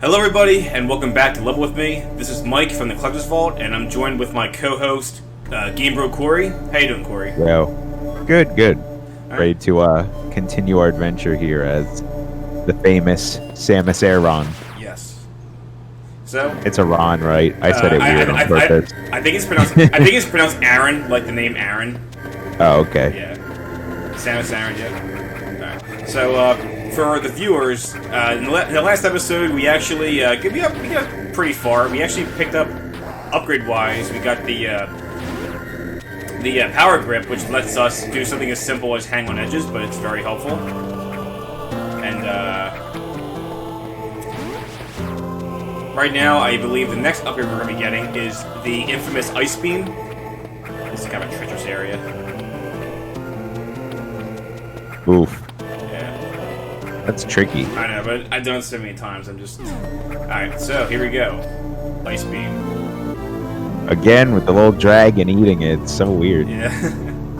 Hello everybody, and welcome back to Level With Me. This is Mike from the Collector's Vault, and I'm joined with my co-host, Game Bro Corey. How you doing, Corey? Yo, good. Ready to continue our adventure here as the famous Samus Aran. Yes. So It's Aran, right? I said it weird on purpose. I think it's pronounced. I think it's pronounced Aaron, like the name Aaron. Oh, okay. Yeah. Samus Aran. Yeah. Alright. So for the viewers, in the last episode, we actually we got pretty far. We actually picked up upgrade-wise. We got the power grip, which lets us do something as simple as hang on edges, but it's very helpful. And right now, I believe the next upgrade we're going to be getting is the infamous ice beam. This is kind of a treacherous area. Oof. Yeah. That's tricky. I know, but I've done it so many times. I'm just... Alright, so here we go. Ice beam. Again, with the little dragon eating it. It's so weird. Yeah.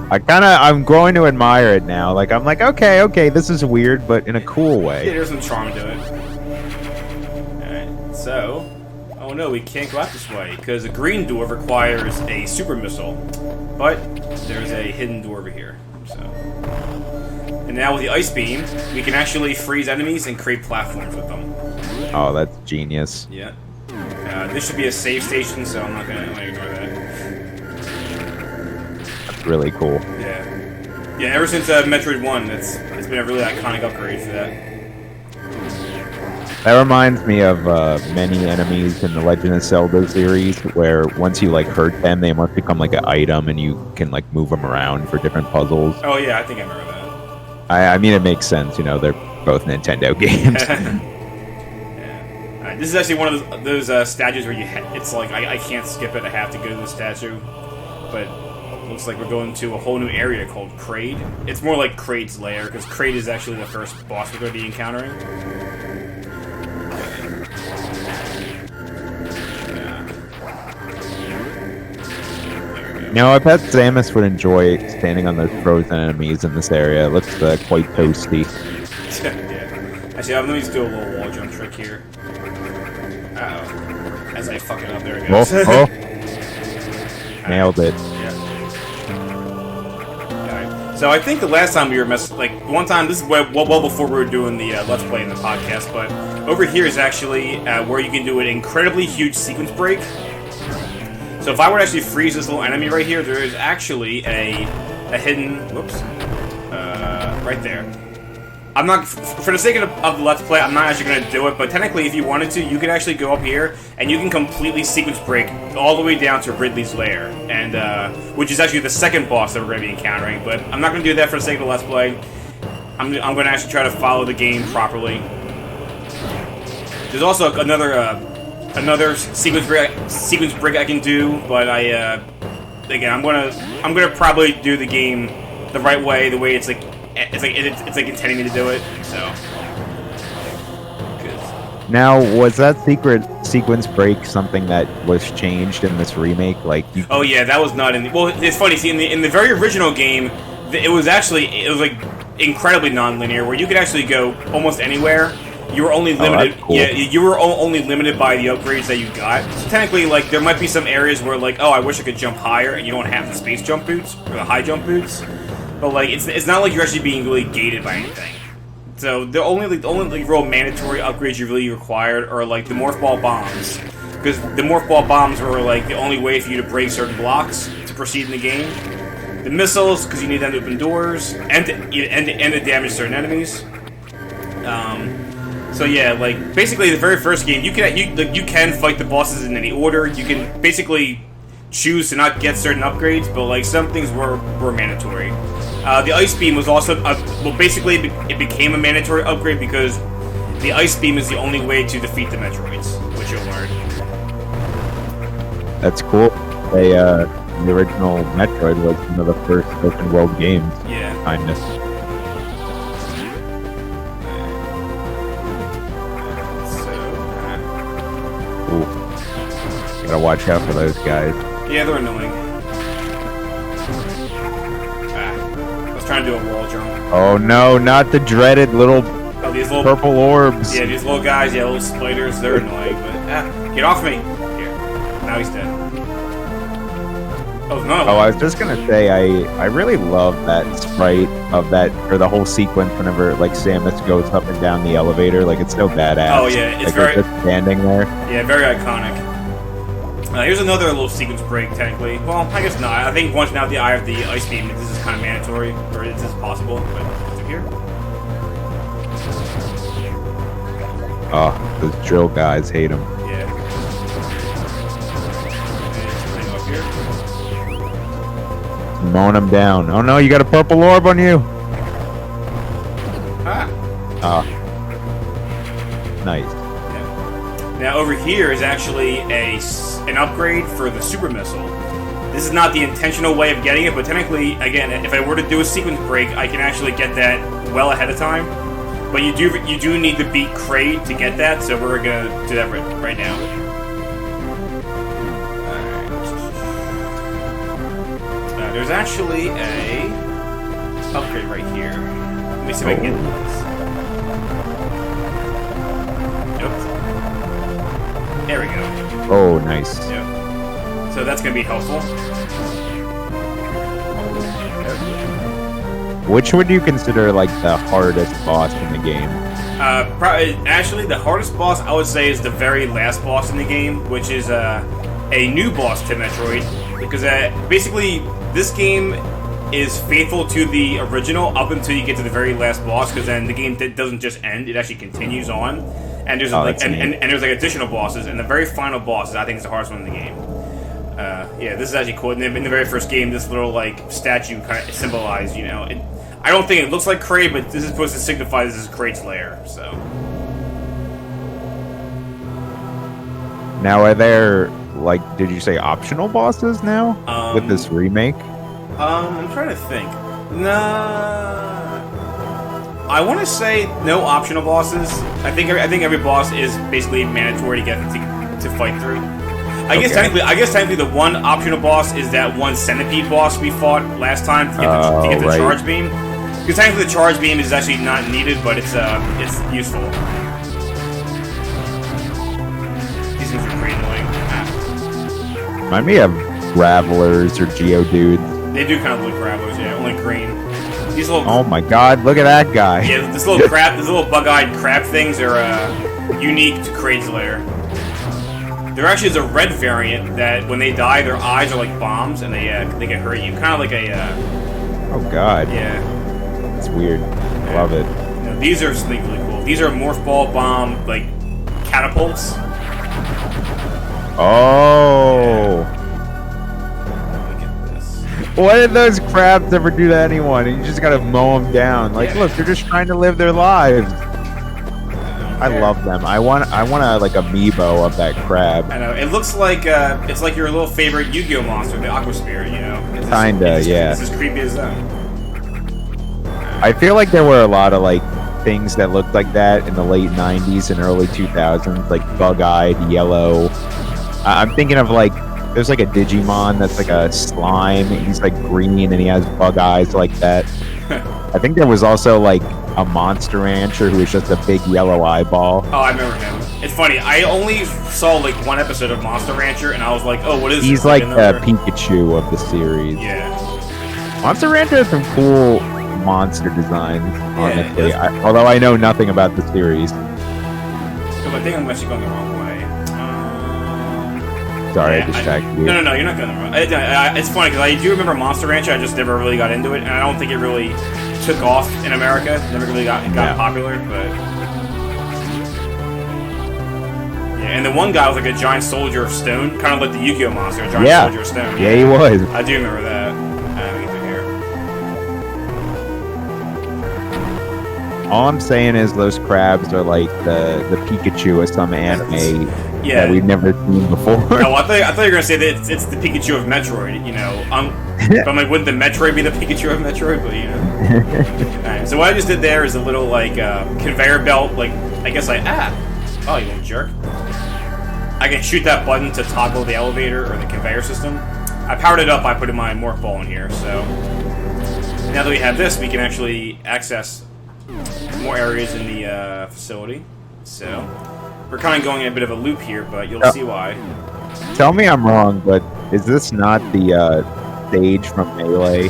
I'm growing to admire it now. Like, I'm like, okay, this is weird, but in a cool Yeah, way. there's some charm to it. Alright, so... Oh no, we can't go out this way, because a green door requires a super missile. But, there's a hidden door over here, so... And now with the ice beam, we can actually freeze enemies and create platforms with them. Oh, that's genius. Yeah. This should be a save station, so I'm not gonna ignore that. That's really cool. Yeah. Yeah, ever since Metroid 1, it's been a really iconic upgrade for that. That reminds me of many enemies in the Legend of Zelda series, where once you like hurt them, they must become like an item, and you can like move them around for different puzzles. Oh yeah, I think I remember that. I mean, it makes sense. You know, they're both Nintendo games. Yeah. This is actually one of those statues where it's like I can't skip it. I have to go to the statue. But looks like we're going to a whole new area called Kraid. It's more like Kraid's lair, because Kraid is actually the first boss we're going to be encountering. No, I bet Samus would enjoy standing on those frozen enemies in this area. It looks quite toasty. Yeah. Actually, let me just do a little wall jump trick here. Uh-oh. As I fuck it up, there it goes. Oh. Nailed it. Yeah. Alright. So I think the last time we were one time, this is well before we were doing the Let's Play in the podcast, but over here is actually where you can do an incredibly huge sequence break. So if I were to actually freeze this little enemy right here, there is actually a hidden... Whoops. Right there. I'm not... For the sake of the Let's Play, I'm not actually going to do it, but technically if you wanted to, you could actually go up here, and you can completely sequence break all the way down to Ridley's lair, and which is actually the second boss that we're going to be encountering, but I'm not going to do that for the sake of the Let's Play. I'm going to actually try to follow the game properly. There's also another sequence break I can do, but again I'm gonna probably do the game the right way, the way it's like intending me to do it. So. Now, was that secret sequence break something that was changed in this remake? Like, Oh yeah, that was not in the... Well, it's funny. See, in the very original game, it was like incredibly non-linear, where you could actually go almost anywhere. You were only limited. Cool. Yeah, you were only limited by the upgrades that you got. So technically, like, there might be some areas where, like, oh, I wish I could jump higher, and you don't have the space jump boots or the high jump boots. But like, it's not like you're actually being really gated by anything. So the only real mandatory upgrades you really required are like the morph ball bombs, because the morph ball bombs were like the only way for you to break certain blocks to proceed in the game. The missiles, because you need them to open doors and to damage certain enemies. So yeah, like basically the very first game, you can fight the bosses in any order. You can basically choose to not get certain upgrades, but like some things were mandatory. The ice beam was also basically it became a mandatory upgrade because the ice beam is the only way to defeat the Metroids, which you'll learn. That's cool. The original Metroid was one of the first open world games. Yeah. Kind of. Ooh. Gotta watch out for those guys. Yeah, they're annoying. I was trying to do a wall jump. Oh no, not the dreaded little Oh, these little purple orbs. Yeah, these little guys, yeah, little spiders, they're annoying, but get off me! Here. Now he's dead. Oh, no. Oh, I was just gonna say, I really love that sprite of that, or the whole sequence whenever like Samus goes up and down the elevator. Like, it's so badass. Oh yeah, it's like, very just standing there. Yeah, very iconic. Here's another little sequence break, technically. Well, I guess not. I think once now the Eye of the Ice Beam, this is kind of mandatory, or this is possible. But through here. Oh, those drill guys hate him. Yeah. Something up here. Mowing him down. Oh no, you got a purple orb on you. Ah. Nice. Yeah. Now over here is actually an upgrade for the super missile. This is not the intentional way of getting it, but technically, again, if I were to do a sequence break, I can actually get that well ahead of time. But you do need to beat Kraid to get that, so we're gonna do that right now. Alright. There's actually a upgrade right here. Let me see if I can get this. Nope. There we go. Oh, nice. Yep. So that's gonna be helpful. Which would you consider like the hardest boss in the game? Probably, actually, the hardest boss I would say is the very last boss in the game, which is a new boss to Metroid, because basically this game is faithful to the original up until you get to the very last boss, because then the game doesn't just end; it actually continues on, and there's and there's like additional bosses, and the very final boss I think is the hardest one in the game. Yeah, this is actually cool. In the very first game, this little like statue kind of symbolized, you know. I don't think it looks like Kraid, but this is supposed to signify this is Kraid's lair. So. Now, are there like, did you say optional bosses now with this remake? I'm trying to think. Nah, I want to say no optional bosses. I think every boss is basically mandatory to get to fight through. I guess technically the one optional boss is that one centipede boss we fought last time to get the charge beam. Because technically the charge beam is actually not needed, but it's useful. These things are pretty annoying. Remind me of Gravelers or Geodudes. They do kind of look like Gravelers, yeah, only green. These little. Oh my God! Look at that guy. Yeah, these little bug-eyed crab things are unique to Kraid's lair. There actually is a red variant that when they die, their eyes are like bombs and they can hurt you. Kind of like a. Oh God. Yeah. It's weird. I love it. You know, these are something really cool. These are morph ball bomb like catapults. Oh. Look at this. Why did those crabs ever do to anyone? You just gotta mow them down. Like, look, they're just trying to live their lives. I love them. I want a like amiibo of that crab. I know. It looks like it's like your little favorite Yu-Gi-Oh monster, the Aqua Spirit. You know. Kinda, yeah. It's as creepy as that. I feel like there were a lot of like things that looked like that in the late '90s and early 2000s, like bug-eyed, yellow. I'm thinking of like there's like a Digimon that's like a slime. He's like green and he has bug eyes like that. I think there was also like a Monster Rancher who was just a big yellow eyeball. Oh, I remember him. It's funny. I only saw like one episode of Monster Rancher, and I was like, "Oh, what is?" He's like the Pikachu of the series. Yeah. Monster Rancher has some cool monster designs. Honestly, although I know nothing about the series. So I think I'm actually going the wrong way. Sorry, I distracted you. No, you're not going the wrong way. It's funny because I do remember Monster Rancher. I just never really got into it, and I don't think it really took off in America. Never really got popular, but yeah. And the one guy was like a giant soldier of stone, kind of like the Yu-Gi-Oh monster, a giant soldier of stone. Yeah, he was. I do remember that. All I'm saying is those crabs are like the Pikachu of some anime that we've never seen before. No, I thought you were gonna say that it's the Pikachu of Metroid. You know, but I'm like, wouldn't the Metroid be the Pikachu of Metroid? But you know. Alright, so what I just did there is a little like conveyor belt. Like I guess oh, you little jerk. I can shoot that button to toggle the elevator or the conveyor system. I powered it up by putting my morph ball in here. So now that we have this, we can actually access more areas in the facility. So we're kind of going in a bit of a loop here, but you'll see why. Tell me I'm wrong, but is this not the stage from Melee?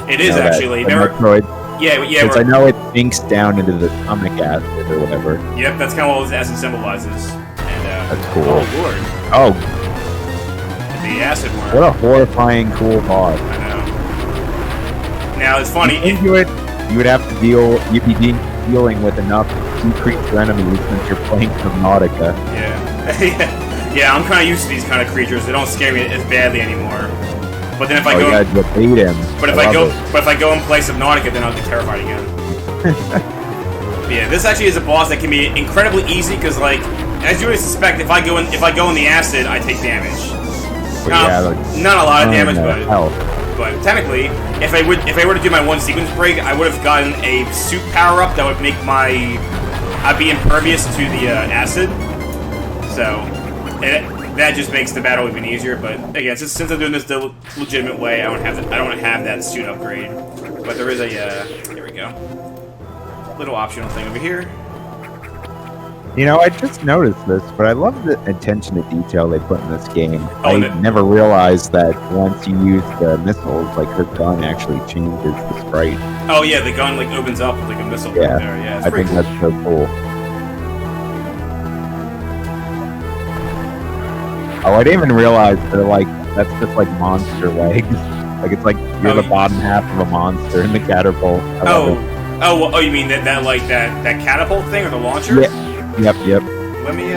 It is actually. Metroid. Yeah. Because I know it sinks down into the stomach acid or whatever. Yep, that's kind of what this acid symbolizes. And, that's cool. Oh lord. Oh. The acid worm. What a horrifying cool boss. I know. Now it's funny. You would have to you'd be dealing with enough creature enemies since you're playing Subnautica. Yeah. Yeah, I'm kind of used to these kind of creatures. They don't scare me as badly anymore. But then if I go, yeah, you beat him. But if I go and play Subnautica, then I'll get terrified again. Yeah, this actually is a boss that can be incredibly easy because, like, as you would suspect, if I go in the acid, I take damage. Not a lot of damage, but technically, if I were to do my one sequence break, I would have gotten a suit power up that would make I'd be impervious to the acid. So that just makes the battle even easier. But again, since I'm doing this the legitimate way, I don't have that suit upgrade. But there is a here we go, little optional thing over here. You know, I just noticed this, but I love the attention to detail they put in this game. Oh, I never realized that once you use the missiles, like her gun actually changes the sprite. Oh yeah, the gun like opens up with like a missile. Yeah, there. Yeah, I think cool. that's so cool. Oh, I didn't even realize that's just like monster legs. Like it's like you're the bottom half of a monster in the catapult. Oh, you mean that catapult thing or the launcher? Yeah. Yep. Let me,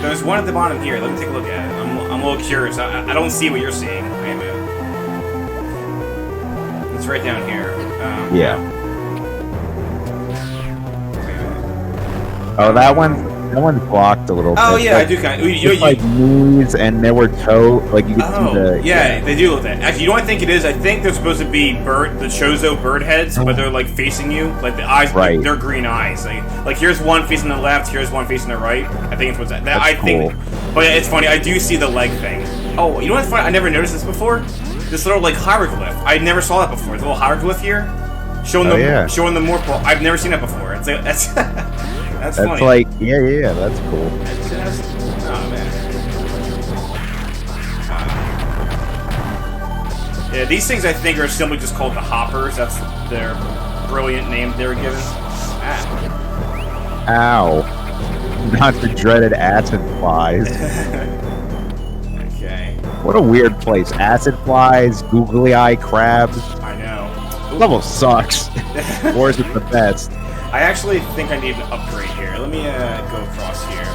there's one at the bottom here. Let me take a look at it. I'm a little curious. I don't see what you're seeing. Wait a minute. It's right down here. Yeah. Oh, that one's blocked a little bit. Oh, yeah, I do kind of. Like knees, and there were like you could see the... Yeah, they do look that. Actually, you know what I think it is? I think they're supposed to be the Chozo bird heads, but they're like facing you. Like the eyes, right. They're green eyes. Like here's one facing the left, here's one facing the right. I think it's what's that. That's cool. But it's funny, I do see the leg thing. Oh, you know what's funny? I never noticed this before? This little like hieroglyph. I never saw that before. The little hieroglyph here. Showing the more... I've never seen that before. It's like, that's... That's funny. Like, yeah, that's cool. Oh, man. Yeah, these things I think are simply just called the hoppers. That's their brilliant name they were given. Ow. Not the dreaded acid flies. Okay. What a weird place. Acid flies, googly eye crabs. I know. This level sucks. Or is it the best? I actually think I need an upgrade here. Let me go across here.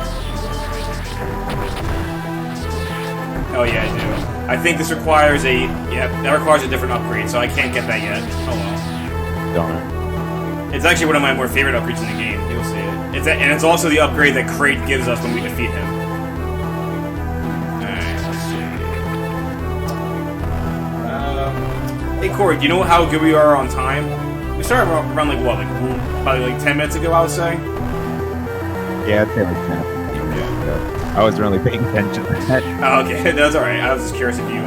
Oh yeah, I do. I think this requires that requires a different upgrade, so I can't get that yet. Oh well. Darn. It's actually one of my more favorite upgrades in the game. You'll see it. And it's also the upgrade that Kraid gives us when we defeat him. Alright, let's see. Hey Corey, do you know how good we are on time? We started around like what, probably like 10 minutes ago, I would say. Yeah, I'd say like 10. I wasn't really paying attention to that. Oh, okay, that's all right. I was just curious if you.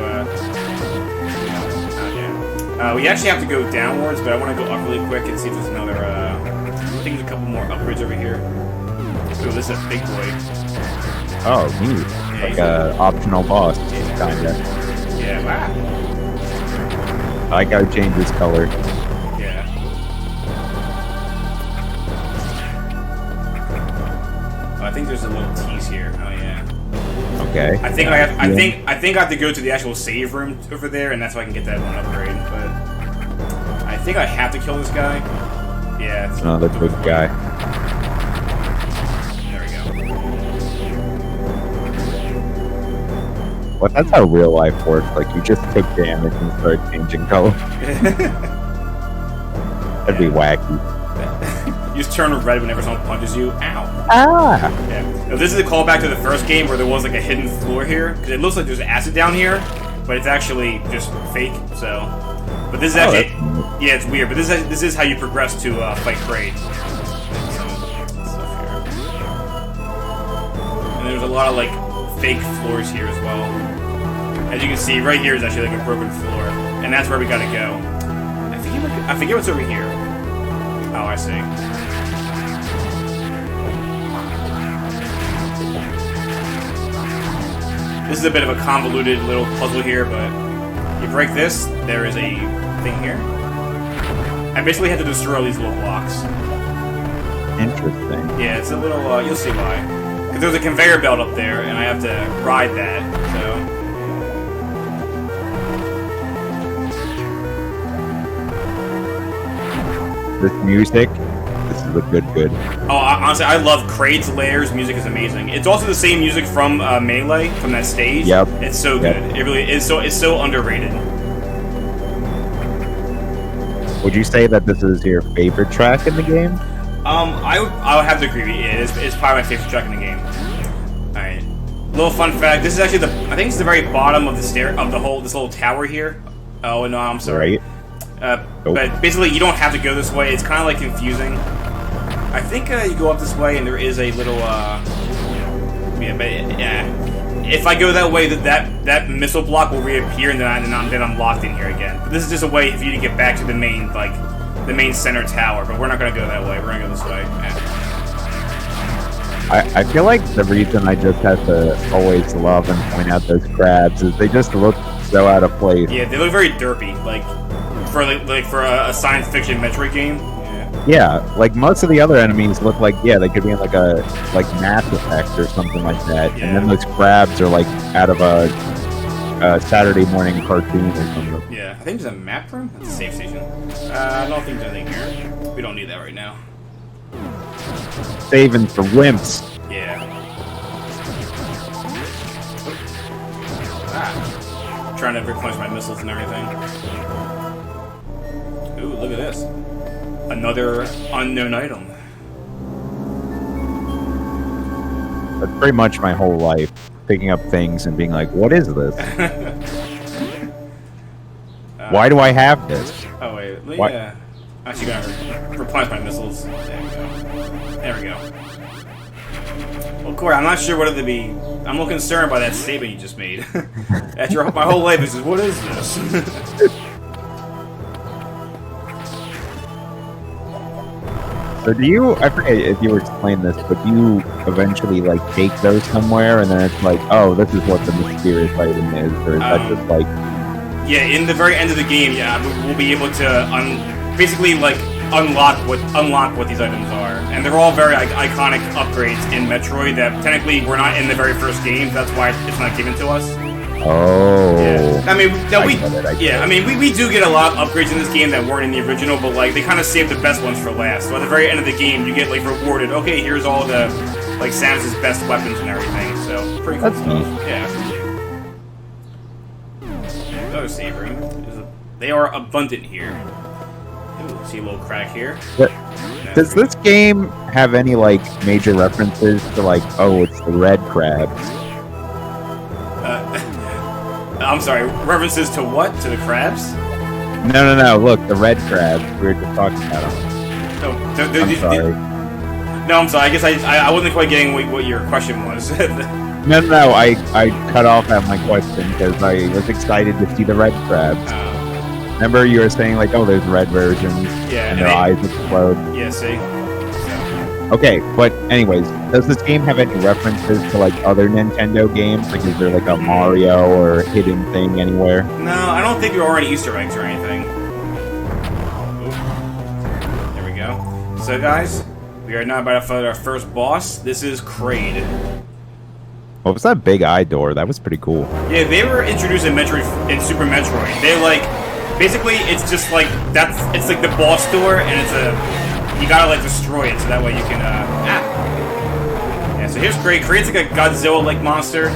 We actually have to go downwards, but I want to go up really quick and see if there's another. I think there's a couple more upgrades over here. Ooh, this is a big boy. Oh, neat. Yeah, like a optional boss, kinda. Yeah, wow. I gotta change his color. I think there's a little tease here. Oh yeah. Okay. I think I have to go to the actual save room over there, and that's why I can get that one upgrade. But I think I have to kill this guy. Yeah. It's another big guy. There we go. Well, that's how real life works. Like you just took damage and started changing color. That'd be wacky. You just turn red whenever someone punches you. Ow. Ah! Yeah. Now, this is a callback to the first game where there was like a hidden floor here. Because it looks like there's acid down here, but it's actually just fake, so... But this is actually... Yeah, it's weird, but this is how you progress to fight Kraid. And there's a lot of like fake floors here as well. As you can see, right here is actually like a broken floor. And that's where we gotta go. I forget what's over here. Oh, I see. This is a bit of a convoluted little puzzle here, but you break this, there is a thing here. I basically had to destroy all these little blocks. Interesting. Yeah, it's a little, you'll see why. Because there's a conveyor belt up there, and I have to ride that, so... This music, this is a good. Oh, honestly, I love Kraid's Lair's music is amazing. It's also the same music from Melee, from that stage. Yep. It's so good. It really is. It's so underrated. Would you say that this is your favorite track in the game? I would have to agree with you. It's probably my favorite track in the game. Alright. Little fun fact, this is actually I think it's the very bottom of the this little tower here. Oh, no, I'm sorry. Right. But basically, you don't have to go this way. It's kind of like confusing. I think you go up this way, and there is a little. If I go that way, that missile block will reappear, and then I'm locked in here again. But this is just a way for you to get back to the main center tower. But we're not gonna go that way. We're gonna go this way. I feel like the reason I just have to always love and point out those crabs is they just look so out of place. Yeah, they look very derpy, like for a science fiction Metroid game. Yeah, like most of the other enemies look like they could be in like Mass Effect or something like that, and then those crabs are like out of a Saturday morning cartoon or something. Yeah, I think there's a map room. That's a safe station. I don't think there's anything here. We don't need that right now. Saving for wimps. Yeah. Trying to replenish my missiles and everything. Ooh, look at this. Another unknown item. That's pretty much my whole life, picking up things and being like, what is this? Why do I have this? Oh, wait. Yeah. Actually, gotta replenish my missiles. There we go. There we go. Well, Corey, I'm not sure whether to be... I'm a little concerned by that statement you just made. My whole life is just, what is this? So do you, I forget if you explained this, but do you eventually like take those somewhere and then it's like, oh, this is what the mysterious item is, or is that just like... Yeah, in the very end of the game, we'll be able to basically like unlock what these items are. And they're all very iconic upgrades in Metroid that technically were not in the very first game, that's why it's not given to us. Oh. Yeah. I mean, we do get a lot of upgrades in this game that weren't in the original, but like they kind of saved the best ones for last. So at the very end of the game, you get like rewarded. Okay, here's all the like Samus's best weapons and everything. So pretty cool stuff. Yeah. Another save room. They are abundant here. Ooh, see a little crack here. Does this game have any like major references to like, oh, it's the red crabs? I'm sorry, references to what? To the crabs? No, look, the red crabs. We were just talking about them. I'm sorry. No, I'm sorry, I guess I wasn't quite getting what your question was. No, I cut off at my question because I was excited to see the red crabs. Remember you were saying like, oh, there's red versions, and their eyes explode. Yeah, see? Okay, but anyways, does this game have any references to like other Nintendo games? Like, is there like a Mario or hidden thing anywhere? No, I don't think there are any Easter eggs or anything. Ooh. There we go. So, guys, we are now about to fight our first boss. This is Kraid. What was that big eye door? That was pretty cool. Yeah, they were introduced in Super Metroid. They like, basically, it's just like it's like the boss door, and it's you gotta like destroy it so that way you can Yeah, so here's Kraid. Kraid's like a Godzilla-like monster.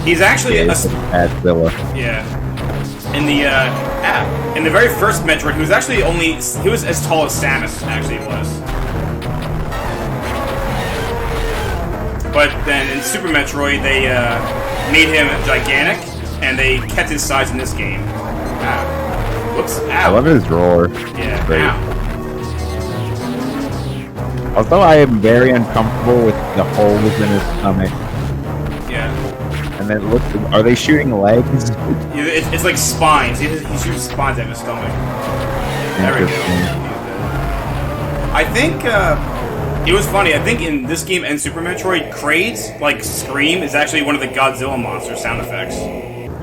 He's actually a Godzilla. Yeah. In the very first Metroid, he was as tall as Samus actually was. But then in Super Metroid, they made him gigantic, and they kept his size in this game. Ow. Whoops, ow. I love his roar. Yeah, great. ow. Also, I am very uncomfortable with the holes in his stomach. Yeah. And then look, are they shooting legs? It's like spines. He shoots spines at his stomach. There we go. I think it was funny. I think in this game and Super Metroid, Kraid's like scream is actually one of the Godzilla monster sound effects.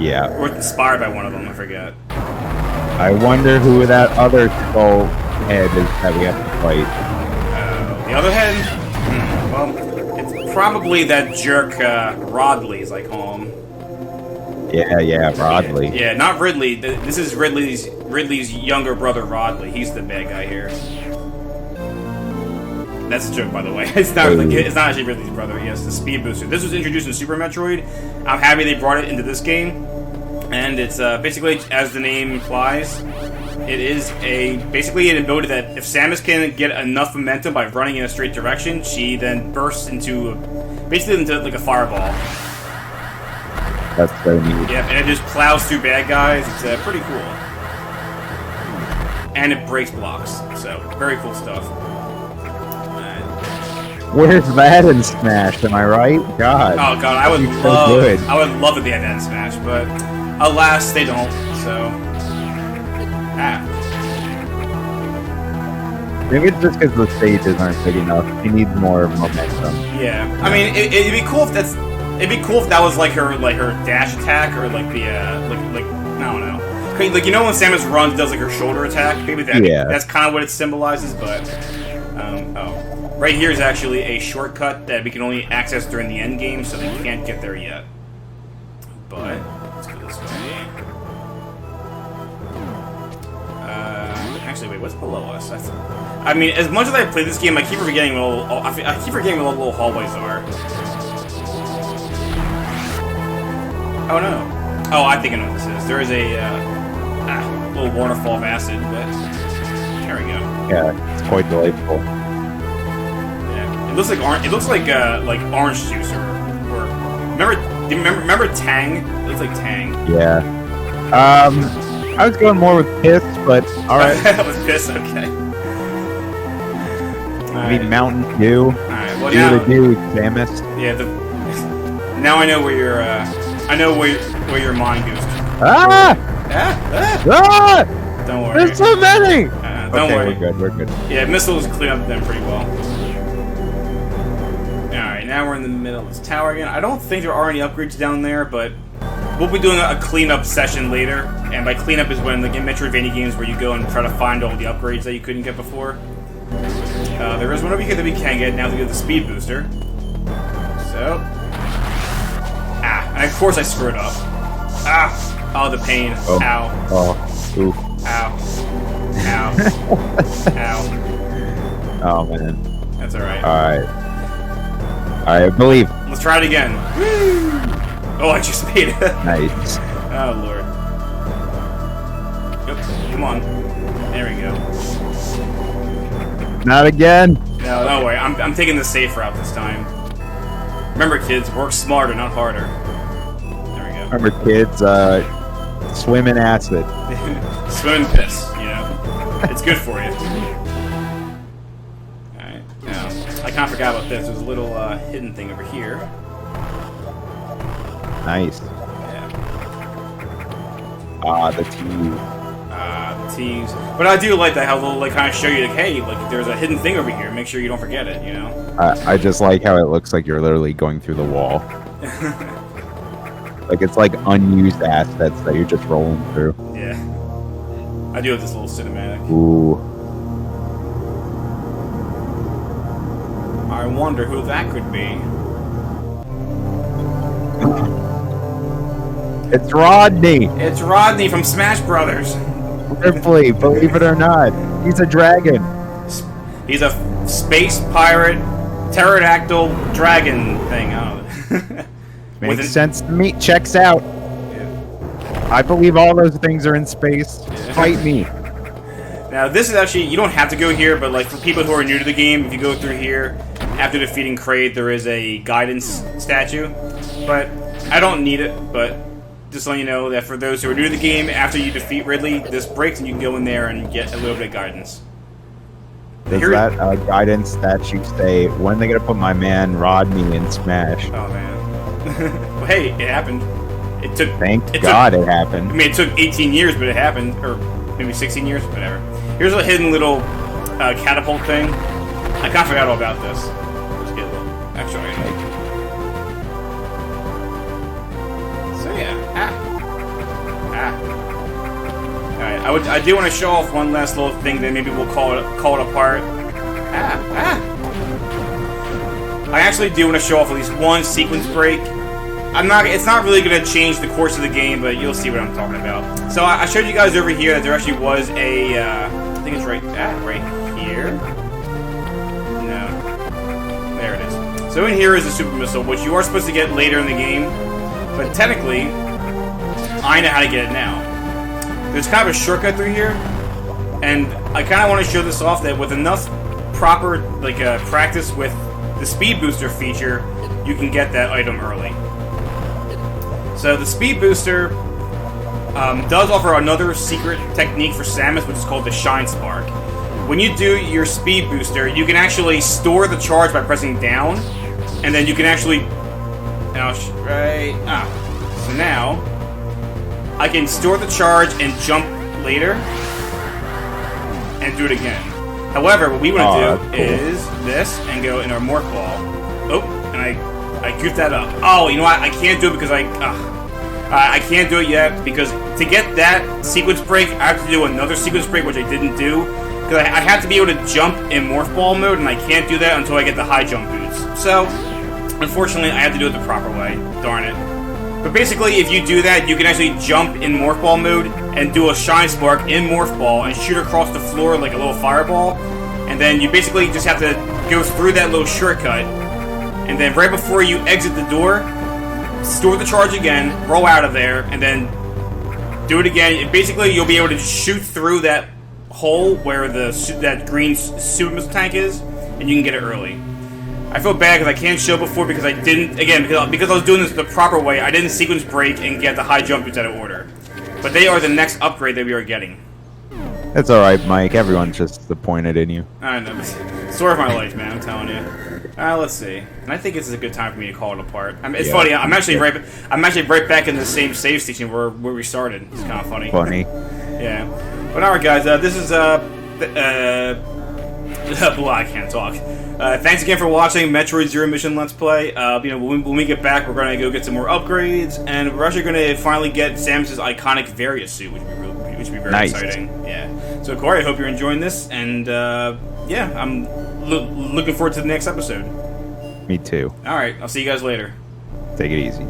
Yeah. Or inspired by one of them. I forget. I wonder who that other skull head is that we have to fight. The other head? Well, it's probably that jerk Rodley, as I call him. Yeah, Rodley. Yeah, not Ridley. This is Ridley's younger brother, Rodley. He's the bad guy here. That's a joke, by the way. It's not actually Ridley's brother. Yes, the speed booster. This was introduced in Super Metroid. I'm happy they brought it into this game, and it's basically, as the name implies, it is basically an ability that if Samus can get enough momentum by running in a straight direction, she then bursts into like a fireball. That's so neat. Yeah, and it just plows through bad guys. It's pretty cool. And it breaks blocks, so very cool stuff. Where's that in Smash? Am I right? God. Oh god, I would love if they had that in Smash, but alas, they don't. So, Maybe it's just because the stages aren't big enough. She needs more momentum. Yeah, I mean, it'd be cool if that was like her dash attack or like the like I don't know. Like, you know when Samus runs, does like her shoulder attack? Maybe that's kind of what it symbolizes, but right here is actually a shortcut that we can only access during the end game, so they can't get there yet. But let's go this way. Actually, wait, what's below us? I mean, as much as I play this game, I keep forgetting what all the little hallways are. Oh no! Oh, I think I know what this is. There is a little waterfall of acid, but there we go. Yeah, it's quite delightful. It looks like orange juice or remember Tang? It looks like Tang. Yeah. I was going more with piss, but all right. That was piss. Okay. I mean Mountain Dew. All right. Well, do now the Dew, Samus. Yeah. Now I know where your your mind goes. Ah! Don't worry. There's so many. Don't worry. We're good. Yeah, missiles clean up them pretty well. Alright, now we're in the middle of this tower again. I don't think there are any upgrades down there, but we'll be doing a cleanup session later. And by cleanup is when, like in Metroidvania games, where you go and try to find all the upgrades that you couldn't get before. There is one over here that we can get now to get the speed booster. So. And of course I screwed up. Oh, the pain. Oh. Ow. Oh. Oof. Ow. Ow. Ow. Oh, man. That's alright. Alright, I believe. Let's try it again. Woo! Oh, I just made it. Nice. Oh, Lord. Yep. Come on. There we go. Not again. No, don't worry. I'm taking the safe route this time. Remember, kids, work smarter, not harder. There we go. Remember, kids, swim in acid. Swim in piss, you know? It's good for you. Alright, now, I kind of forgot about this. There's a little hidden thing over here. Nice. Yeah. The tea. The teas. But I do like that, how they'll like kind of show you, like, hey, like there's a hidden thing over here. Make sure you don't forget it, you know? I just like how it looks like you're literally going through the wall. Like it's like unused assets that you're just rolling through. Yeah. I do have this little cinematic. Ooh. I wonder who that could be. It's Rodney! It's Rodney from Smash Brothers. Ripley, believe it or not. He's a dragon. He's a space pirate, pterodactyl dragon thing. I don't know. Makes sense to me. Checks out. Yeah. I believe all those things are in space. Yeah. Fight me. Now, this is actually, you don't have to go here, but like for people who are new to the game, if you go through here, after defeating Kraid, there is a guidance statue. But I don't need it, but just letting you know that for those who are new to the game, after you defeat Ridley, this breaks and you can go in there and get a little bit of guidance. Does that guidance statue say, when are they going to put my man Rodney in Smash? Oh, man. Well, hey, it happened. Thank God it happened. I mean, it took 18 years, but it happened. Or maybe 16 years, whatever. Here's a hidden little catapult thing. I kind of forgot all about this. Let's get a little extra item. So yeah, Alright, I do want to show off one last little thing, then maybe we'll call it apart. I actually do want to show off at least one sequence break. It's not really going to change the course of the game, but you'll see what I'm talking about. So I showed you guys over here that there actually was a, I think it's right here. No, there it is. So in here is a super missile, which you are supposed to get later in the game, but technically, I know how to get it now. There's kind of a shortcut through here, and I kind of want to show this off that with enough proper practice with the speed booster feature, you can get that item early. So the speed booster does offer another secret technique for Samus, which is called the Shine Spark. When you do your speed booster, you can actually store the charge by pressing down, and then you can actually... So now, I can store the charge and jump later, and do it again. However, what we want to do is this, and go in our Morph Ball. Oh, and I goofed that up. Oh, you know what? I can't do it because I can't do it yet, because to get that sequence break, I have to do another sequence break, which I didn't do. Because I have to be able to jump in Morph Ball mode, and I can't do that until I get the high jump boots. So, unfortunately, I have to do it the proper way. Darn it. But basically, if you do that, you can actually jump in Morph Ball mode and do a Shine Spark in Morph Ball and shoot across the floor like a little fireball. And then you basically just have to go through that little shortcut. And then right before you exit the door, store the charge again, roll out of there, and then do it again. And basically, you'll be able to shoot through that hole where that green super missile tank is, and you can get it early. I feel bad because I can't show before because I didn't, again, because I was doing this the proper way, I didn't sequence break and get the high jump boots out of order. But they are the next upgrade that we are getting. It's alright, Mike. Everyone's just disappointed in you. I know. Story of my life, man, I'm telling you. Let's see. And I think this is a good time for me to call it apart. It's funny, I'm actually right back in the same save station where we started. It's kind of funny. Yeah. But alright, guys, this is, I can't talk. Thanks again for watching Metroid Zero Mission Let's Play. When we get back, we're gonna go get some more upgrades, and we're actually gonna finally get Samus's iconic Varia suit, which would be very exciting. Yeah. So Corey, I hope you're enjoying this, and yeah, I'm looking forward to the next episode. Me too. All right, I'll see you guys later. Take it easy.